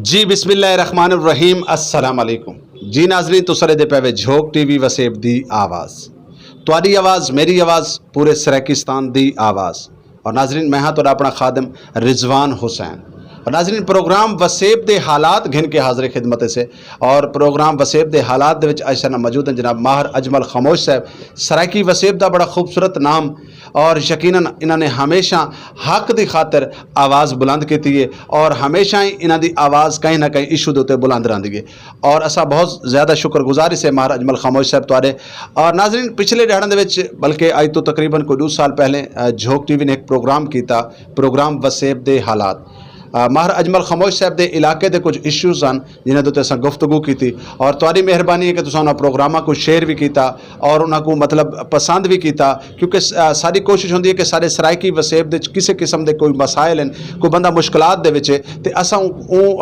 जी बिस्मिल्लाहिर्रहमानिर्रहीम अस्सलाम वालेकुम जी नाजरीन तुसरे दे पे झोंक टीवी वसेब दी आवाज़ तुहाडी आवाज़ मेरी आवाज़ पूरे सराकिस्तान दी आवाज़। और नाजरीन मैं हाँ तुहाडा अपना खादम रिजवान हुसैन। और नाजरीन प्रोग्राम वसेब दे हालात घिन के हाजिर खिदमत से और प्रोग्राम वसेब दे हालात दे विच अज मौजूद हैं जनाब माहर अजमल खामोश साहब। सराकी वसेब दा बड़ा खूबसूरत नाम और यकीनन इन्होंने हमेशा हक की खातर आवाज़ बुलंद की है और हमेशा ही इन्हों की आवाज़ कहीं ना कहीं इशू के उत्ते बुलंद रही है और असा बहुत ज़्यादा शुक्रगुजार से माहर अजमल खामोश साहब तुहाडे। और नाजरीन पिछले दिहाड़ों के बल्कि अज तो तकरीबन कोई 2 साल पहले झोंक टीवी ने एक प्रोग्राम किया प्रोग्राम वसेब दे हालात। माहर अजमल खामोश साहब के इलाके के कुछ इशूज़ हैं जिन्होंने तो अस गुफ्तगू की और तुहाडी मेहरबानी है कि तुसां उन्हां प्रोग्रामां को शेयर भी किया और उन्होंने मतलब पसंद भी किया क्योंकि सारी कोशिश होंदी है कि सारे सराइकी वसेब दे किसी किस्म के कोई मसाइल हैं कोई बंदा मुश्किलात दे विच ते असां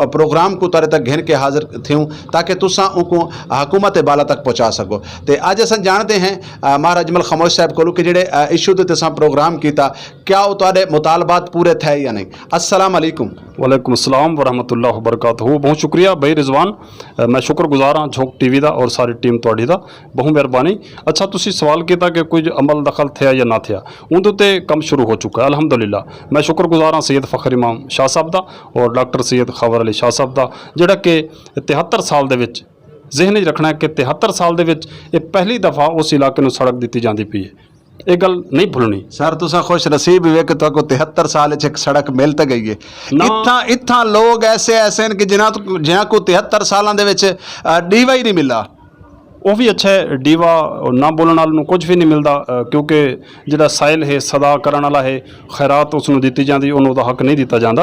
प्रोग्राम को तुहाडे तक घिन के हाजिर थियूं ताकि तुसां उनको हुकूमत बाला तक पहुँचा सको। तो अज अस जानते हैं माहर अजमल खामोश साहब को कि जेडे इशू के तुसां प्रोग्राम किया क्या वो तुहाडे मुतालबात पूरे थे या नहीं। अस्सलाम वालेकुम। वालेकुम अस्सलाम वरहमतुल्लाह वबरकातुहू। बहुत शुक्रिया भाई रिजवान, मैं शुक्रगुजार हाँ झोंक टीवी का और सारी टीम तुहाडी दा बहुत मेहरबानी। अच्छा तुसी सवाल किया कि कुछ अमल दखल थे या ना थे उनके उत्ते काम शुरू हो चुका है अलहमदुलिल्लाह। मैं शुक्रगुजार हाँ सैयद फ़खर इमाम शाह साहब का और डॉक्टर सैयद खबर अली शाह साहब का जिहड़ा कि 73 साल दे विच जहन च रखना है कि 73 साल दे विच ये पहली दफ़ा उस इलाके में सड़क दी जाती पई है। ये गल नहीं भूलनी सर तुसा खुश नसीब हुए कि तुहाको 73 साल एक सड़क मिल तो गई है। इत्थां लोग ऐसे हैं कि जिन्हां को 73 सालों दे विच डीवा ही नहीं मिला। वो भी अच्छा है, डीवा ना बोलने वाले कुछ भी नहीं मिलता क्योंकि जिहड़ा साइल है सदा करने वाला है खैरात उसनों दी जाती उन्होंने हक नहीं दिता जाता।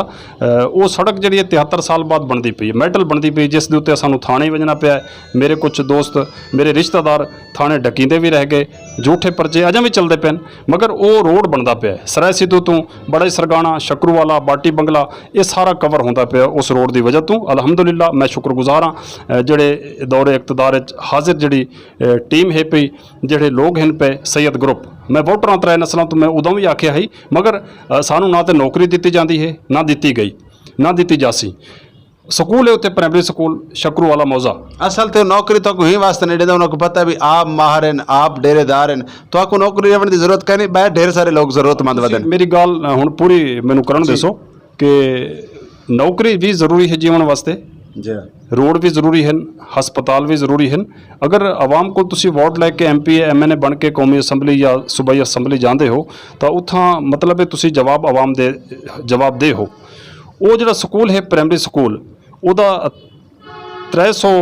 वो सड़क जी 73 साल बाद बनती पई मेटल बनती पई जिस दे उत्ते सानूं थाने वजना पिया। मेरे कुछ दोस्त मेरे रिश्तेदार थाने डकींदे भी रह गए, झूठे परचे अजें भी चलते पे मगर वो रोड बनता पिया सराय सिद्धू तो बड़ा सरगाना शक्रूवाला बाटी बंगला ये सारा कवर होंदा पिया उस रोड की वजह तो अलहमदुलिल्लाह। मैं शुक्रगुजार हाँ जेडे दौरे इकतदार हाजिर जी टीम है पई जेडे लोग हैं पे सैयद ग्रुप मैं वोटर 3 नस्लों तो मैं उदों भी आख्या ही मगर सानू ना तो नौकरी दी जाती है ना दी गई ना दी जासी। स्कूल है उत्ते प्राइमरी स्कूल शकरू वाला मौजा असल तो नौकरी तो ही वास्ते नहीं देता उनको पता है भी आप माहर हैं आप डेरेदार हैं तो आपको नौकरी लेने की जरूरत कहीं नहीं बैठ ढेर सारे लोग जरूरतमंद बदन। मेरी गाल हुण पूरी मैनू करन दसो कि नौकरी भी जरूरी है जीवन वास्ते रोड भी जरूरी है हस्पताल भी जरूरी है। अगर आवाम को तुसी वोट लैके MP MNA बन के कौमी असैम्बली या सूबाई असैम्बली जाते हो तो उत्थां मतलब है तुसी जवाब आवाम दे जवाब दे हो। वो जो स्कूल है प्राइमरी स्कूल उदा 300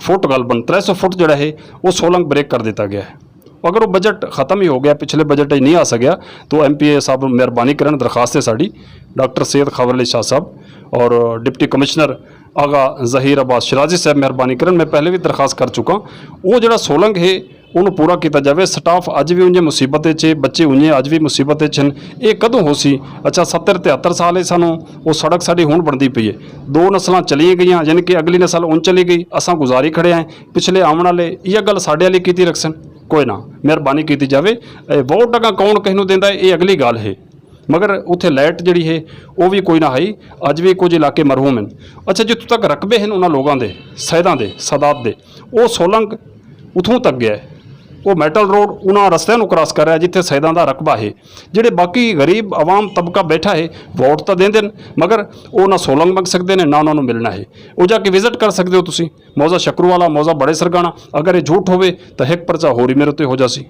फुट गलबन 300 फुट जोड़ा है वो सोलंग ब्रेक कर दिता गया है। अगर वो बजट ख़त्म ही हो गया पिछले बजट नहीं आ सकिया तो MP साहब मेहरबानी करन दरखास्त है साड़ी डॉक्टर सैयद खबर अली शाह साहब और डिप्टी कमिश्नर आगा जहीर अब्बास शिराजी साहब मेहरबानी करन मैं पहले भी दरखास्त कर चुका। वो जो सोलंग है उन्होंने पूरा किया जाए। स्टाफ अज भी उंजे मुसीबत बच्चे उंजे अज भी मुसीबत ये कदों हो सी। अच्छा 70-73 साल है सानू वो सड़क साड़ी हुण बनती पई है 2 नस्लां चली गई यानी कि अगली नस्ल उन चली गई असां गुजारी खड़े हैं पिछले आने वाले यह गल साडे वाली की रखसन कोई ना मेहरबानी की जाए। वोट अगर कौन किस नूं देंदा ये अगली गल है मगर उत्थे लाइट जी है वो भी कोई ना है अज भी कुछ इलाके मरहूम हैं। अच्छा जितों तक रकबे हैं उन्होंने लोगों के सैदां के सादात के वो सोलंग उतों तक गया है वो मैटल रोड उन्होंने रस्तियां नूं क्रॉस कर रहा है जिथे सैदां का रकबा है। जिहड़े बाकी गरीब आवाम तबका बैठा है वोट तो देंदे मगर वो ना सोलंग मंग सकते हैं ना उन्होंने मिलना है। वो जाके विजिट कर सकते हो तुसी मौजा शकरू वाला मौजा बड़े सरगाना अगर ये झूठ होवे तो एक परचा होरी मेरे उत्ते हो जासी।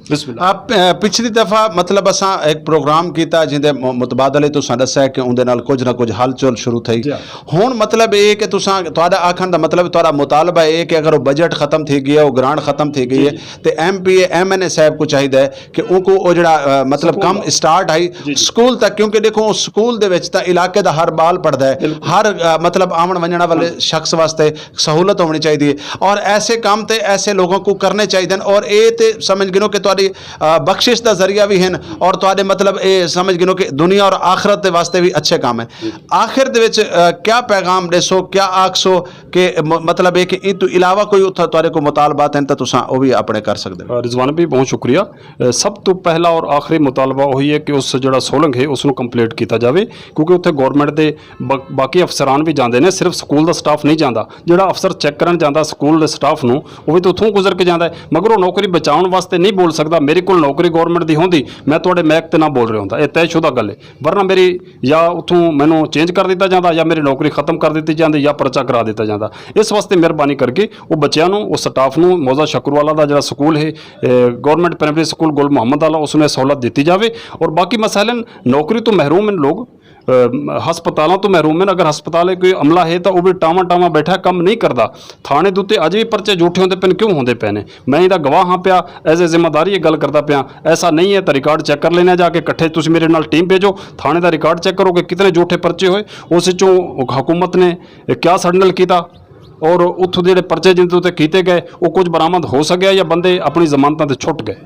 आप पिछली दफ़ा मतलब असा एक प्रोग्राम किया जिंदे मुतबादले तुसां दस्सिया कि उनदे नाल कुछ ना कुछ हलचल शुरू थी। हुण मतलब ये कि तुसां तुहाडा आखण दा मतलब तुहाडा मुतालबा है कि अगर वो बजट खत्म थी गया वो ग्रांट खत्म थी गई है तो MP MNA साहब को चाहिए कि उनको वो जड़ा मतलब कम स्टार्ट आई स्कूल तक क्योंकि देखो स्कूल दे विच तां इलाके दा हर बाल पढ़दा है हर मतलब आवन वंजण वाले शख्स वास्ते सहूलत होनी चाहिए और ऐसे काम ते ऐसे लोगों को करने चाहिए और ये तो समझ गिनो कि ਤੁਹਾਡੀ ਬਖਸ਼ਿਸ਼ ਦਾ ਜ਼ਰੀਆ ਵੀ ਹਨ ਔਰ ਤੁਹਾਡੇ ਮਤਲਬ ਇਹ ਸਮਝ ਗਿਨੋ ਕਿ ਦੁਨੀਆ ਔਰ ਆਖਰਤ ਦੇ ਵਾਸਤੇ ਵੀ ਅੱਛੇ ਕੰਮ ਹੈ ਆਖਿਰ ਦੇ ਵਿੱਚ क्या पैगाम देसो क्या आखसो कि मतलब है कि ਇਹ ਤੋਂ ਇਲਾਵਾ ਕੋਈ ਉੱਥੇ ਤੁਹਾਡੇ ਕੋ ਮੁਤਾਲਬਾਤ ਹਨ ਤਾਂ ਤੁਸੀਂ ਉਹ ਵੀ ਆਪਣੇ ਕਰ ਸਕਦੇ ਹੋ रिजवान भी बहुत शुक्रिया सब तो पहला और आखिरी मुतालबा वही है कि उस जोड़ा सोलंग है उसनों कंप्लीट किया जाए क्योंकि उत्थे गौरमेंट के बाकी अफसरान भी जाते हैं सिर्फ स्कूल का स्टाफ नहीं जाता जोड़ा अफसर चैक करन जाता स्कूल के स्टाफ नूं वो भी तो उत्थों गुजर के जाता है मगर वो नौकरी बचाउण वास्ते नहीं बोल सकता मेरे को नौकरी गौरमेंट की होंदी मैं तुहाडे महक ते ना बोल रहा होंदा ये तयशुदा गल है वरना मेरी या उत्थों मैनूं चेंज कर दिता जाता या मेरी नौकरी खत्म कर दी जाती या परचा करा दिता जाता इस वास्ते मेहरबानी करके वो बच्चों नूं वो स्टाफ नूं मौजा शकरवाला का जो स्कूल है गौरमेंट प्राइमरी स्कूल गुल मुहम्मद वाला उसमें सहूलत दी जाए और बाकी मसलन नौकरी तो महरूम हैं लोग हस्पतालों तो महरूम हैं अगर हस्पताल कोई अमला है तो वह भी टावा टावा बैठा काम नहीं करता थाने के उत्ते अज भी परचे झूठे होंगे पे क्यों होंगे पे ने मैं इसका गवाह हाँ पिया एज ए जिम्मेदारी गल करता पिया ऐसा नहीं है तो रिकॉर्ड चेक कर लेना जाके इकट्ठे तुम मेरे नाल टीम भेजो थाने का रिकॉर्ड चेक करो कि कितने झूठे परचे होए उस हुकूमत ने क्या साडे नाल कीता और उत्थों जो परचे जिनके उत्ते कीते गए वो कुछ बरामद हो सकिया या बंदे अपनी जमानतों से छुट गए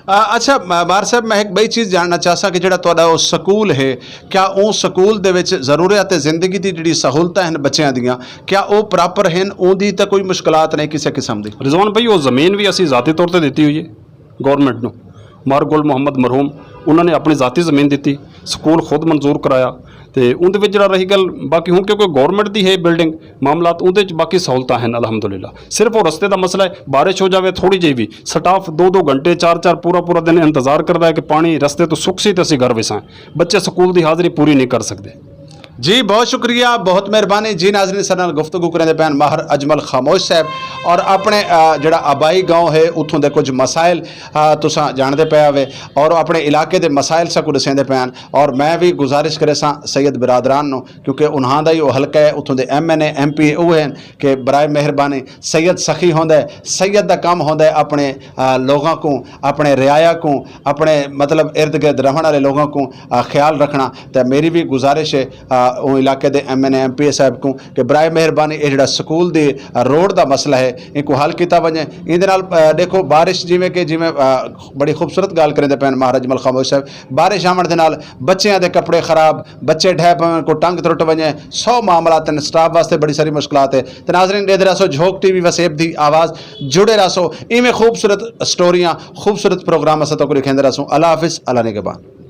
अच्छा बार साहब मैं एक बई चीज़ जानना चाहता कि जो तुहाडा वो स्कूल है क्या वो स्कूल दे विच ज़रूरियात ज़िंदगी की जी सहूलतां हैं बच्चों दियां क्या वो प्रॉपर हैं उनकी तो कोई मुश्किलात नहीं किसी किस्म की रिजवान भाई वो ज़मीन भी असी ज़ाती तौर पर दी हुई है गौरमेंट नूं मार गुल मुहम्मद मरहूम उन्होंने अपनी ज़ाती ज़मीन दी स्कूल खुद मंजूर कराया तो उनके विच जिहड़ा रही गल बाकी हुण क्योंकि गौरमेंट की है बिल्डिंग मामलात उहदे च बाकी सहूलतां हैं अलहमदुलिल्लाह सिर्फ वो रस्ते का मसला है बारिश हो जाए थोड़ी जी भी स्टाफ 2-2 घंटे 4-4 पूरा दिन इंतजार करता है कि पानी रस्ते तो सुख सी तो असीं घर विसाएं बच्चे स्कूल की हाज़री पूरी नहीं कर सकते जी बहुत शुक्रिया बहुत मेहरबानी जी नाज़रीन साडे नाल गुफ्तगू करने पैन माहर अजमल खामोश साहब और अपने जड़ा आबाई गाँव है उत्थों के कुछ मसाइल तुसां जानते पे आवे और अपने इलाके के मसाइल सबको दसेंदे पैन और मैं भी गुजारिश करे सा सैयद बिरादरान नो क्योंकि उन्हां दा ही हल्का है उत्थों के MNA MP वो हैं कि बराए मेहरबानी सैयद सखी होंदा है सैयद का काम होंदा है अपने लोगों को अपने रियाया को अपने मतलब इर्द गिर्द रहने वाले लोगों को ख्याल रखना तो मेरी भी गुजारिश है वो इलाके के MNA MP साहब को कि बराए मेहरबानी ये जो स्कूल दी रोड का मसला है इनको हल किया वजे इन देखो बारिश जिमें कि जिमें बड़ी खूबसूरत गल करें पैन महाराज अजमल खामोश साहब बारिश आवन के नाल बच्चों के कपड़े खराब बच्चे ढह पवन को टंग त्रुट वजे 100 मामलात हैं स्टाफ वास्ते बड़ी सारी मुश्किलात है तो नाज़रीन देते रहो झोंक TV वसेब दी आवाज़ जुड़े रहो इवें खूबसूरत स्टोरियाँ खूबसूरत प्रोग्राम अस तो लिखेंदे रहो अल्लाह हाफिज़ अल्लाह निगहबान।